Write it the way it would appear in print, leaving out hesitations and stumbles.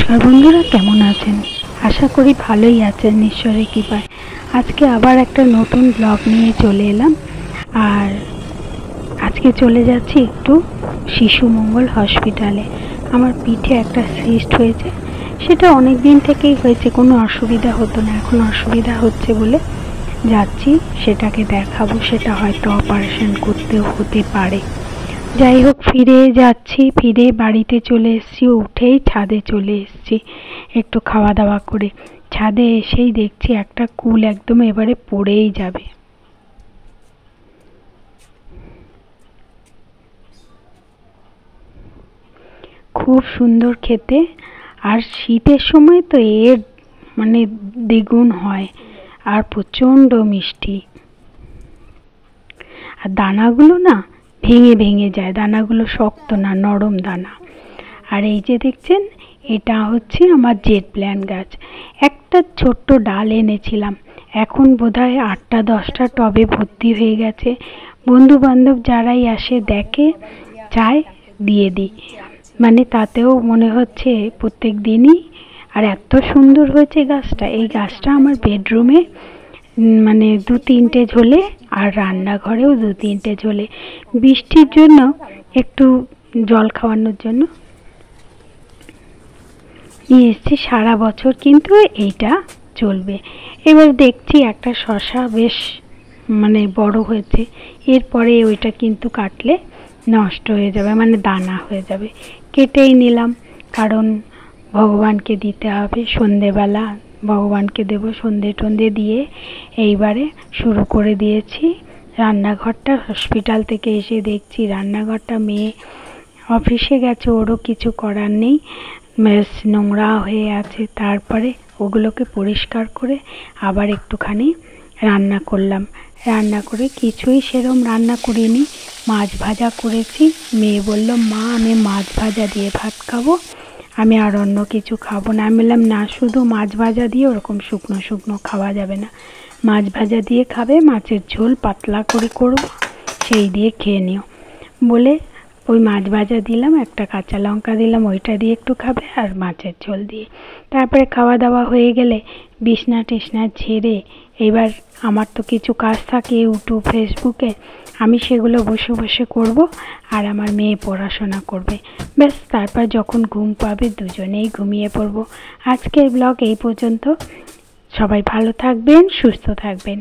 নমস্কার বন্ধুরা, কেমন আছেন? আশা করি ভালোই আছেন ঈশ্বরের কৃপায়। আজকে আবার একটা নতুন ব্লগ নিয়ে চলে এলাম। আর আজকে চলে যাচ্ছি একটু শিশু মঙ্গল হসপিটালে। আমার পিঠে একটা সিস্ট হয়েছে, সেটা অনেক দিন থেকেই হয়েছে, কোনো অসুবিধা হতো না, এখন অসুবিধা হচ্ছে বলে যাচ্ছি, সেটাকে দেখাবো। সেটা হয়তো অপারেশন করতেও হতে পারে। যাই হোক, ফিরে যাচ্ছি, ফিরে বাড়িতে চলে এসেছি। উঠেই ছাদে চলে এসেছি একটু খাওয়া দাওয়া করে। ছাদে এসেই দেখছি একটা কুল একদম এবারে পড়েই যাবে। খুব সুন্দর খেতে, আর শীতের সময় তো এর মানে দ্বিগুণ হয়, আর প্রচণ্ড মিষ্টি। আর দানাগুলো না ভেঙে ভেঙে যায়, দানাগুলো শক্ত না, নরম দানা। আর এই যে দেখছেন, এটা হচ্ছে আমার জেট প্ল্যান্ট গাছ। একটা ছোট্ট ডাল এনেছিলাম, এখন বোধহয় 8-10টা টবে ভর্তি হয়ে গেছে। বন্ধু বান্ধব যারাই আসে দেখে, চায়, দিয়ে দিই। মানে তাতেও মনে হচ্ছে প্রত্যেক দিনই। আর এত সুন্দর হয়েছে গাছটা। এই গাছটা আমার বেডরুমে মানে 2-3টে ঝোলে, আর রান্নাঘরেও 2-3টে ঝোলে। বৃষ্টির জন্য একটু জল খাওয়ানোর জন্য নিয়ে এসেছি। সারা বছর কিন্তু এইটা চলবে। এবার দেখছি একটা শশা বেশ মানে বড় হয়েছে, এরপরে ওইটা কিন্তু কাটলে নষ্ট হয়ে যাবে, মানে দানা হয়ে যাবে। কেটেই নিলাম, কারণ ভগবানকে দিতে হবে। সন্ধেবেলা ভগবানকে দেব, সন্ধে টন্ধে দিয়ে এইবারে শুরু করে দিয়েছি রান্নাঘরটা। হসপিটাল থেকে এসে দেখছি রান্নাঘরটা, মেয়ে অফিসে গেছে, ওরও কিছু করার নেই, বেশ নোংরা হয়ে আছে। তারপরে ওগুলোকে পরিষ্কার করে আবার একটুখানি রান্না করলাম। রান্না করে কিছুই সেরম রান্না করিনি, মাছ ভাজা করেছি। মেয়ে বলল, মা আমি মাছ ভাজা দিয়ে ভাত খাবো, আমি আর অন্য কিছু খাবো না। আমি বললাম, না, শুধু মাছ ভাজা দিয়ে ওরকম শুকনো শুকনো খাওয়া যাবে না, মাছ ভাজা দিয়ে খাবে, মাছের ঝোল পাতলা করে করবো, সেই দিয়ে খেয়ে নিও বলে ওই মাছ ভাজা দিলাম, একটা কাঁচা লঙ্কা দিলাম, ওইটা দিয়ে একটু খাবে, আর মাছের ঝোল দিয়ে। তারপরে খাওয়া দাওয়া হয়ে গেলে বিছনা টিছনা ঝেড়ে, এবার আমার তো কিছু কাজ থাকে ইউটিউব ফেসবুকে, আমি সেগুলো বসে বসে করব, আর আমার মেয়ে পড়াশোনা করবে। ব্যাস, তারপর যখন ঘুম পাবে দুজনেই ঘুমিয়ে পড়ব। আজকের ব্লগ এই পর্যন্ত। সবাই ভালো থাকবেন, সুস্থ থাকবেন।